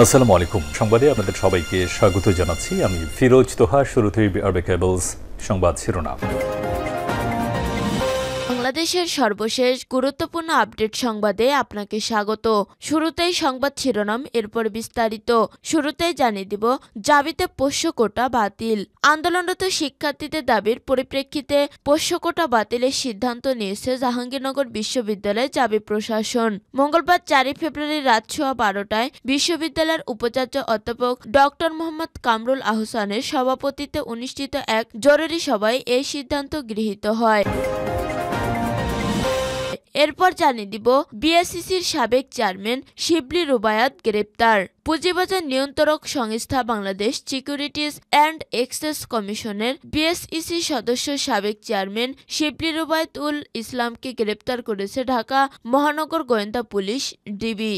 আসসালামু আলাইকুম। সংবাদে আপনাদের সবাইকে স্বাগত জানাচ্ছি। আমি ফিরোজ তোহা। শুরুতেই বিআরবি কেবলস সংবাদ শিরোনাম। বাংলাদেশের সর্বশেষ গুরুত্বপূর্ণ আপডেট সংবাদে আপনাকে স্বাগত। শুরুতেই সংবাদ শিরোনাম, এরপর বিস্তারিত। শুরুতেই জানিয়ে দিব, জাবিতে পোষ্য কোটা বাতিল। আন্দোলনরত শিক্ষার্থীদের দাবির পরিপ্রেক্ষিতে পোষ্য কোটা বাতিলের সিদ্ধান্ত নিয়েছে জাহাঙ্গীরনগর বিশ্ববিদ্যালয়ের জাবি প্রশাসন। মঙ্গলবার 4 ফেব্রুয়ারি রাত 12:30টায় বিশ্ববিদ্যালয়ের উপাচার্য অধ্যাপক ডক্টর মোহাম্মদ কামরুল আহসানের সভাপতিত্বে অনুষ্ঠিত এক জরুরি সভায় এই সিদ্ধান্ত গৃহীত হয়। এরপর জানিয়ে দিব, বিএসইসির সাবেক চেয়ারম্যান শিবলি রুবায়াত গ্রেপ্তার। পুঁজিবাজার নিয়ন্ত্রক সংস্থা বাংলাদেশ সিকিউরিটিজ অ্যান্ড এক্সচেঞ্জ কমিশনের বিএসইসি সদস্য সাবেক চেয়ারম্যান শিবলি রুবায়াতুল ইসলামকে গ্রেপ্তার করেছে ঢাকা মহানগর গোয়েন্দা পুলিশ ডিবি।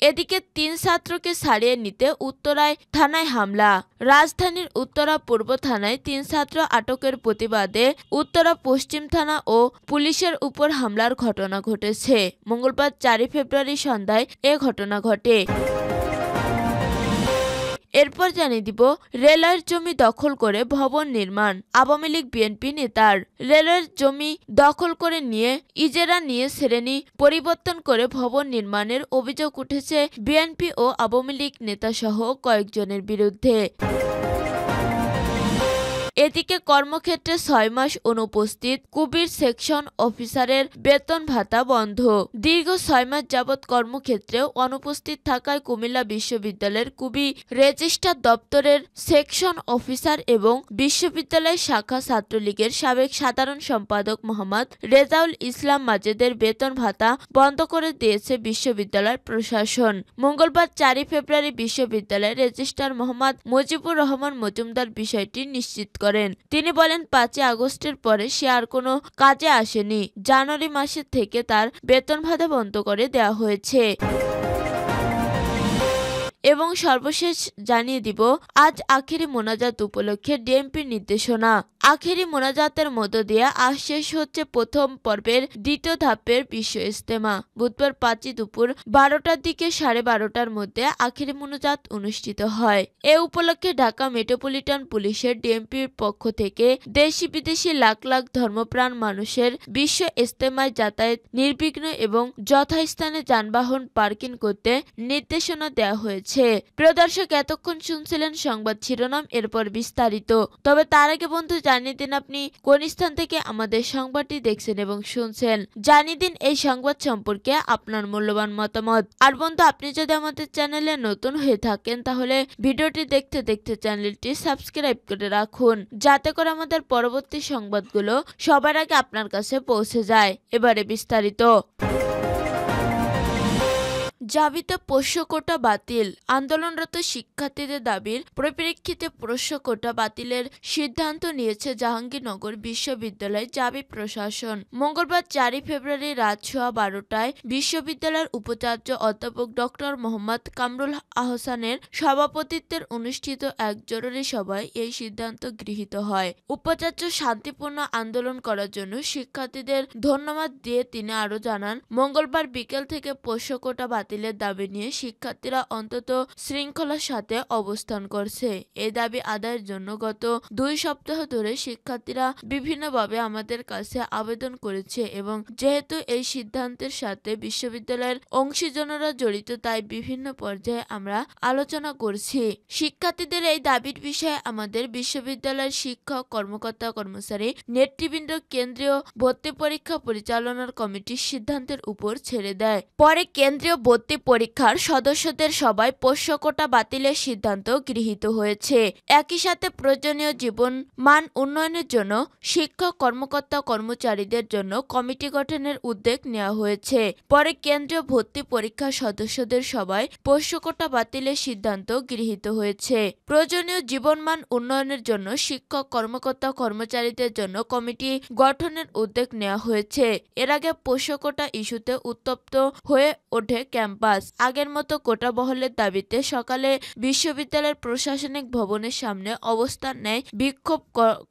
এদিকে 3 ছাত্রকে ছাড়িয়ে নিতে উত্তরায় থানায় হামলা। রাজধানীর উত্তরা পূর্ব থানায় 3 ছাত্র আটকের প্রতিবাদে উত্তরা পশ্চিম থানা ও পুলিশের উপর হামলার ঘটনা ঘটেছে। মঙ্গলবার 4 ফেব্রুয়ারি সন্ধ্যায় এ ঘটনা ঘটে। এরপর জানিয়ে দিব, রেলওয়ের জমি দখল করে ভবন নির্মাণ। আওয়ামী লীগ বিএনপি নেতার রেলওয়ের জমি দখল করে নিয়ে ইজারা নিয়ে শ্রেণী পরিবর্তন করে ভবন নির্মাণের অভিযোগ উঠেছে বিএনপি ও আওয়ামী লীগ নেতাসহ কয়েকজনের বিরুদ্ধে। এদিকে কর্মক্ষেত্রে 6 মাস অনুপস্থিত কুবির সেকশন অফিসারের বেতন ভাতা বন্ধ। দীর্ঘ 6 মাস যাবৎ কর্মক্ষেত্রেও অনুপস্থিত থাকায় কুমিল্লা বিশ্ববিদ্যালয়ের কুবি রেজিস্ট্রার দপ্তরের সেকশন অফিসার এবং বিশ্ববিদ্যালয় শাখা ছাত্রলীগের সাবেক সাধারণ সম্পাদক মোহাম্মদ রেজাউল ইসলাম মাজেদের বেতন ভাতা বন্ধ করে দিয়েছে বিশ্ববিদ্যালয় প্রশাসন। মঙ্গলবার 4 ফেব্রুয়ারি বিশ্ববিদ্যালয়ের রেজিস্ট্রার মোহাম্মদ মুজিবুর রহমান মজুমদার বিষয়টি নিশ্চিত করেন। তিনি বলেন, 5 আগস্টের পরে সে আর কোনো কাজে আসেনি। জানুয়ারি মাসের থেকে তার বেতন ভাতা বন্ধ করে দেওয়া হয়েছে। এবং সর্বশেষ জানিয়ে দিব, আজ আখেরি মোনাজাত উপলক্ষে ডিএমপির নির্দেশনা। আখেরি মোনাজাতের মধ্য দিয়ে আজ শেষ হচ্ছে প্রথম পর্বের দ্বিতীয় ধাপের বিশ্ব ইজতেমা। বুধবার 5 দুপুর 12টার দিকে 12:30টার মধ্যে আখেরি মোনাজাত অনুষ্ঠিত হয়। এ উপলক্ষে ঢাকা মেট্রোপলিটন পুলিশের ডিএমপির পক্ষ থেকে দেশি বিদেশি লাখ লাখ ধর্মপ্রাণ মানুষের বিশ্ব ইজতেমায় যাতায়াত নির্বিঘ্ন এবং যথাস্থানে যানবাহন পার্কিং করতে নির্দেশনা দেওয়া হয়েছে। প্রিয় দর্শক, এতক্ষণ শুনছিলেন সংবাদ শিরোনাম, এরপর বিস্তারিত। তবে তার আগে বন্ধু জানিয়ে দিন আপনি কোন স্থান থেকে আমাদের সংবাদটি দেখছেন এবং শুনছেন। জানিয়ে দিন এই সংবাদ সম্পর্কে আপনার মূল্যবান মতামত। আর বন্ধু, আপনি যদি আমাদের চ্যানেলে নতুন হয়ে থাকেন তাহলে ভিডিওটি দেখতে দেখতে চ্যানেলটি সাবস্ক্রাইব করে রাখুন, যাতে করে আমাদের পরবর্তী সংবাদগুলো সবার আগে আপনার কাছে পৌঁছে যায়। এবারে বিস্তারিত। জাবিতে পোষ্য কোটা বাতিল। আন্দোলনরত শিক্ষার্থীদের দাবির পরিপ্রেক্ষিতে পোষ্য কোটা বাতিলের সিদ্ধান্ত নিয়েছে জাহাঙ্গীরনগর বিশ্ববিদ্যালয় জাবি প্রশাসন। মঙ্গলবার 4 ফেব্রুয়ারি রাত 12:30টায় বিশ্ববিদ্যালয়ের উপাচার্য অধ্যাপক ডক্টর মোহাম্মদ কামরুল আহসানের সভাপতিত্বে অনুষ্ঠিত এক জরুরি সভায় এই সিদ্ধান্ত গৃহীত হয়। উপাচার্য শান্তিপূর্ণ আন্দোলন করার জন্য শিক্ষার্থীদের ধন্যবাদ দিয়ে তিনি আরও জানান, মঙ্গলবার বিকেল থেকে পোষ্য কোটা বাতিলের দাবি নিয়ে শিক্ষার্থীরা অন্তত শৃঙ্খলার সাথে অবস্থান করছে। এই দাবি আদায়ের জন্য গত 2 সপ্তাহ ধরে শিক্ষার্থীরা বিভিন্নভাবে আমাদের কাছে আবেদন করেছে এবং যেহেতু এই সিদ্ধান্তের সাথে বিশ্ববিদ্যালয়ের অংশীজনেরা জড়িত, তাই বিভিন্ন পর্যায়ে আমরা আলোচনা করছি। শিক্ষার্থীদের এই দাবির বিষয়ে আমাদের বিশ্ববিদ্যালয়ের শিক্ষক, কর্মকর্তা, কর্মচারী, নেতৃবৃন্দ কেন্দ্রীয় ভর্তি পরীক্ষা পরিচালনার কমিটির সিদ্ধান্তের উপর ছেড়ে দেয়। পরে কেন্দ্রীয় ভর্তি পরীক্ষার সদস্যদের সবাই পোষ্য কোটা বাতিলের সিদ্ধান্ত গৃহীত হয়েছে। একই সাথে প্রয়োজনীয় জীবন মান উন্নয়নের জন্য শিক্ষক, কর্মকর্তা, কর্মচারীদের জন্য কমিটি গঠনের উদ্যোগ নেওয়া হয়েছে। পরে কেন্দ্রীয় ভর্তি পরীক্ষার সদস্যদের সবাই পোষ্য কোটা বাতিলের সিদ্ধান্ত গৃহীত হয়েছে। প্রয়োজনীয় জীবনমান উন্নয়নের জন্য শিক্ষক, কর্মকর্তা, কর্মচারীদের জন্য কমিটি গঠনের উদ্যোগ নেওয়া হয়েছে। এর আগে পোষ্য কোটা ইস্যুতে উত্তপ্ত হয়ে ওঠে ক্যাম্পাস। ক্যাম্পাস। আগের মতো কোটা বহালের দাবিতে সকালে বিশ্ববিদ্যালয়ের প্রশাসনিক ভবনের সামনে অবস্থান নেয়, বিক্ষোভ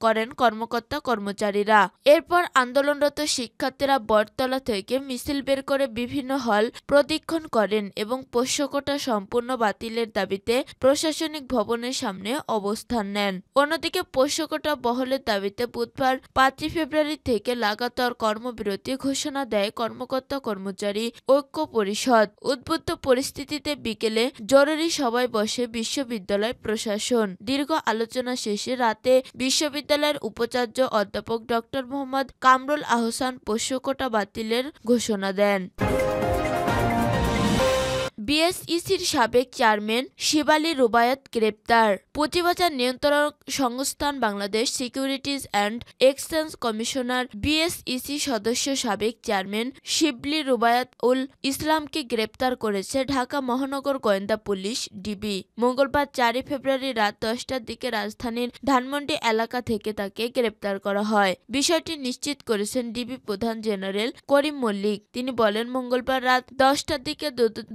করেন কর্মকর্তা-কর্মচারীরা। এরপর আন্দোলনরত শিক্ষার্থীরা বটতলা থেকে মিছিল বের করে বিভিন্ন হল প্রদক্ষিণ করেন এবং পোষ্য কোটা সম্পূর্ণ বাতিলের দাবিতে প্রশাসনিক ভবনের সামনে অবস্থান নেন। অন্যদিকে পোষ্য কোটা বহালের দাবিতে বুধবার 5 ফেব্রুয়ারি থেকে লাগাতার কর্মবিরতি ঘোষণা দেয় কর্মকর্তা-কর্মচারী ঐক্য পরিষদ। উদ্বুদ্ধ পরিস্থিতিতে বিকেলে জরুরি সভায় বসে বিশ্ববিদ্যালয় প্রশাসন। দীর্ঘ আলোচনা শেষে রাতে বিশ্ববিদ্যালয়ের উপাচার্য অধ্যাপক ডক্টর মোহাম্মদ কামরুল আহসান পোষ্য কোটা বাতিলের ঘোষণা দেন। বিএসইসির সাবেক চেয়ারম্যান শিবালী রুবায়াত গ্রেপ্তার। পুঁজিবাজার নিয়ন্ত্রক সংস্থান Bangladesh securities and exchange commissioner BSEC সদস্য সাবেক চেয়ারম্যান শিবলি রুবায়াত উল ইসলামকে গ্রেপ্তার করেছে ঢাকা মহানগর গোয়েন্দা পুলিশ ডিবি। মঙ্গলবার 4 ফেব্রুয়ারি রাত 10টার দিকে রাজধানীর ধানমন্ডি এলাকা থেকে তাকে গ্রেপ্তার করা হয়। বিষয়টি নিশ্চিত করেছেন ডিবি প্রধান জেনারেল করিম মল্লিক। তিনি বলেন, মঙ্গলবার রাত 10টার দিকে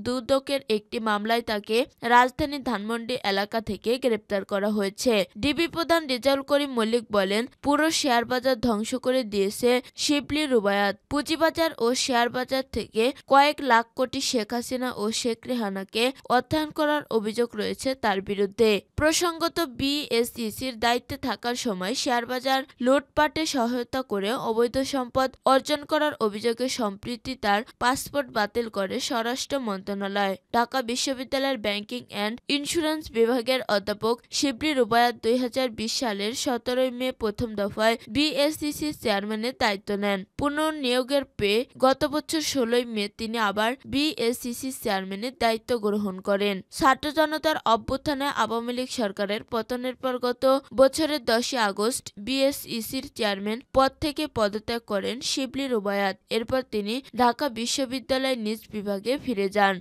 দুদকের একটি মামলায় তাকে রাজধানীর ধানমন্ডি এলাকা থেকে গ্রেপ্তার করা হয়েছে। ডিবি প্রধান রেজাউল করিম মল্লিক বলেন, পুরো শেয়ার বাজার ধ্বংস করে দিয়েছে শিবলি রুবায়াত। পুঁজিবাজার ও শেয়ার বাজার থেকে কয়েক লাখ কোটি শেখ হাসিনা ও শেখ রেহানাকে অর্থায়ন করার অভিযোগ রয়েছে তার বিরুদ্ধে। প্রসঙ্গত, বিএসইসির দায়িত্বে থাকার সময় শেয়ারবাজার লুটপাটে সহায়তা করে অবৈধ সম্পদ অর্জন করার অভিযোগে সম্প্রতি তার পাসপোর্ট বাতিল করে স্বরাষ্ট্র মন্ত্রণালয়। ঢাকা বিশ্ববিদ্যালয়ের ব্যাংকিং অ্যান্ড ইন্স্যুরেন্স বিভাগের অধ্যাপক শিবলি রুবায়াত 2020 সালের 17 মে প্রথম দফায় বিএসইসি চেয়ারম্যানের দায়িত্ব নেন। পুনর্নিয়োগের পেয়ে গত বছর 16 মে তিনি আবার বিএসইসি চেয়ারম্যানের দায়িত্ব গ্রহণ করেন। ছাত্র জনতার অভ্যুত্থানে আওয়ামী লীগ সরকারের পতনের পর গত বছরের 10 আগস্ট বিএসইসির চেয়ারম্যান পদ থেকে পদত্যাগ করেন শিবলি রুবায়াত। এরপর তিনি ঢাকা বিশ্ববিদ্যালয়ের নিজ বিভাগে ফিরে যান।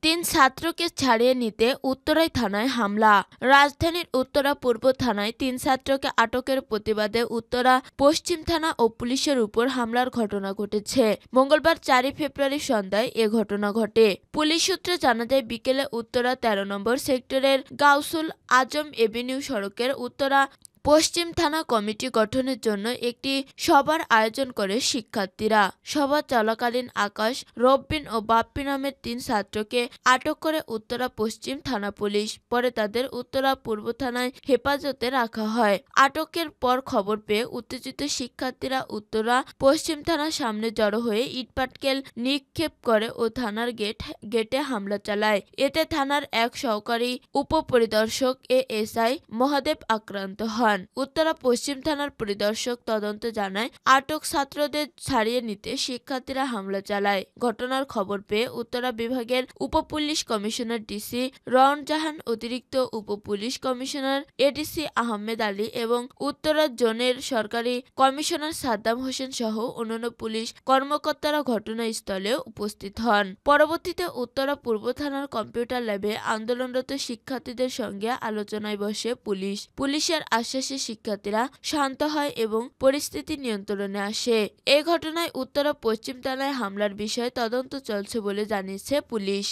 3 ছাত্রকে ছাড়িয়ে নিতে উত্তরাই থানায় হামলা। রাজধানীর উত্তরা পূর্ব থানায় 3 ছাত্রকে আটকের প্রতিবাদে উত্তরা পশ্চিম থানা ও পুলিশের উপর হামলার ঘটনা ঘটেছে। মঙ্গলবার 4 ফেব্রুয়ারি সন্ধ্যায় এ ঘটনা ঘটে। পুলিশ সূত্রে জানা যায়, বিকেলে উত্তরা 13 নম্বর সেক্টরের গাউসুল আজম এভিনিউ সড়কের উত্তরা পশ্চিম থানা কমিটি গঠনের জন্য একটি সভার আয়োজন করে শিক্ষার্থীরা। সভা চলাকালীন আকাশ, রব্বিন ও বাপ্পি নামের 3 ছাত্রকে আটক করে উত্তরা পশ্চিম থানা পুলিশ। পরে তাদের উত্তরা পূর্ব থানায় হেফাজতে রাখা হয়। আটকের পর খবর পেয়ে উত্তেজিত শিক্ষার্থীরা উত্তরা পশ্চিম থানার সামনে জড়ো হয়ে ইটপাটকেল নিক্ষেপ করে ও থানার গেটে হামলা চালায়। এতে থানার এক সহকারী উপপরিদর্শক এএসআই মহাদেব আক্রান্ত হন। উত্তরা পশ্চিম থানার পরিদর্শক তদন্ত জানায়, আটক ছাত্রদের ছাড়িয়ে নিতে শিক্ষার্থীরা হামলা চালায়। ঘটনার খবর পেয়ে উত্তরা বিভাগের উপপুলিশ কমিশনার ডিসি রওন জাহান, অতিরিক্ত উপপুলিশ কমিশনার এডিসি আহমেদ আলী এবং উত্তরা জোনের সরকারি কমিশনার সাদ্দাম হোসেন সহ অন্যান্য পুলিশ কর্মকর্তারা ঘটনাস্থলে উপস্থিত হন। পরবর্তীতে উত্তরা পূর্ব থানার কম্পিউটার ল্যাবে আন্দোলনরত শিক্ষার্থীদের সঙ্গে আলোচনায় বসে পুলিশ। পুলিশের আশ্বাসে শিক্ষার্থীরা শান্ত হয় এবং পরিস্থিতি নিয়ন্ত্রণে আসে। এই ঘটনায় উত্তরা পশ্চিম থানায় হামলার বিষয়ে তদন্ত চলছে বলে জানিয়েছে পুলিশ।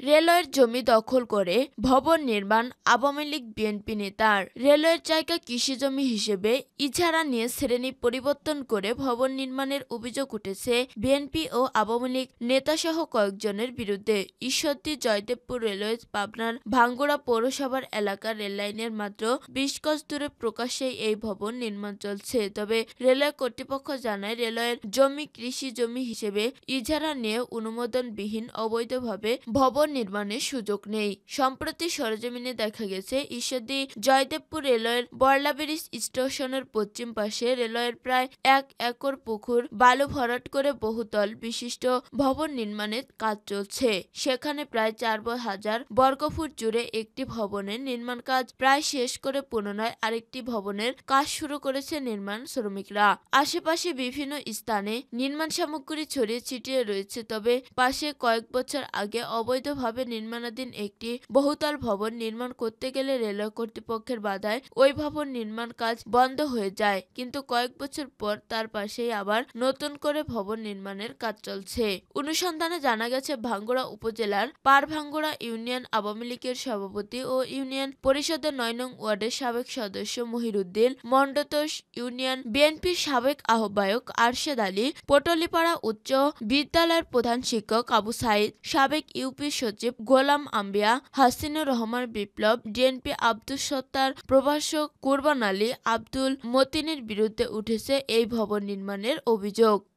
রেলওয়ের জমি দখল করে ভবন নির্মাণ আওয়ামী লীগ বিএনপি নেতার। রেলওয়ের জায়গা কৃষিজমি হিসেবে ইজারা নিয়ে শ্রেণী পরিবর্তন করে ভবন নির্মাণের অভিযোগ উঠেছে বিএনপি ও আওয়ামী লীগ নেতাসহ কয়েকজনের বিরুদ্ধে। ঈশ্বরদী জয়দেবপুর রেলওয়ে পাবনার ভাঙ্গুড়া পৌরসভার এলাকার রেললাইনের মাত্র 20 গজ দূরে প্রকাশ্যেই এই ভবন নির্মাণ চলছে। তবে রেলওয়ে কর্তৃপক্ষ জানায়, রেলওয়ের জমি কৃষি জমি হিসেবে ইজারা নিয়ে অনুমোদনবিহীন অবৈধভাবে ভবন নির্মাণের সুযোগ নেই। সম্প্রতি সরেজমিনে দেখা গেছে, ঈশ্বরদী জয়দেবপুর রেলওয়ের বরলাব্রিজ স্টেশনের পশ্চিম পাশে রেলওয়ের প্রায় 1 একর পুকুর বালু ভরাট করে বহুতল বিশিষ্ট ভবন নির্মাণের কাজ চলছে। সেখানে প্রায় 4,000 বর্গফুট জুড়ে একটি ভবনের নির্মাণ কাজ প্রায় শেষ করে পুনরায় আরেকটি ভবনের কাজ শুরু করেছে নির্মাণ শ্রমিকরা। আশেপাশে বিভিন্ন স্থানে নির্মাণ সামগ্রী ছড়িয়ে ছিটিয়ে রয়েছে। তবে পাশে কয়েক বছর আগে অবৈধভাবে অবৈধভাবে নির্মাণাধীন একটি বহুতল ভবন নির্মাণ করতে গেলে রেলওয়ে কর্তৃপক্ষের বাধায় ওই ভবন নির্মাণ কাজ বন্ধ হয়ে যায়, কিন্তু কয়েক বছর পর তার পাশেই আবার নতুন করে ভবন নির্মাণের কাজ চলছে। অনুসন্ধানে জানা গেছে, ভাঙ্গুড়া উপজেলার পারভাঙ্গুড়া ইউনিয়ন আওয়ামী লীগের সভাপতি ও ইউনিয়ন পরিষদের ৯ নং ওয়ার্ডের সাবেক সদস্য মহিরুদ্দিন, মণ্ডতোষ ইউনিয়ন বিএনপির সাবেক আহ্বায়ক আরশেদ আলী, পটলিপাড়া উচ্চ বিদ্যালয়ের প্রধান শিক্ষক আবু সাইদ, সাবেক ইউপি সচিব গোলাম আম্বিয়া, হাসিনুর রহমান বিপ্লব, ডিএনপি আব্দুস সত্তার, প্রভাষক কুরবান আলী, আব্দুল মতিনের বিরুদ্ধে উঠেছে এই ভবন নির্মাণের অভিযোগ।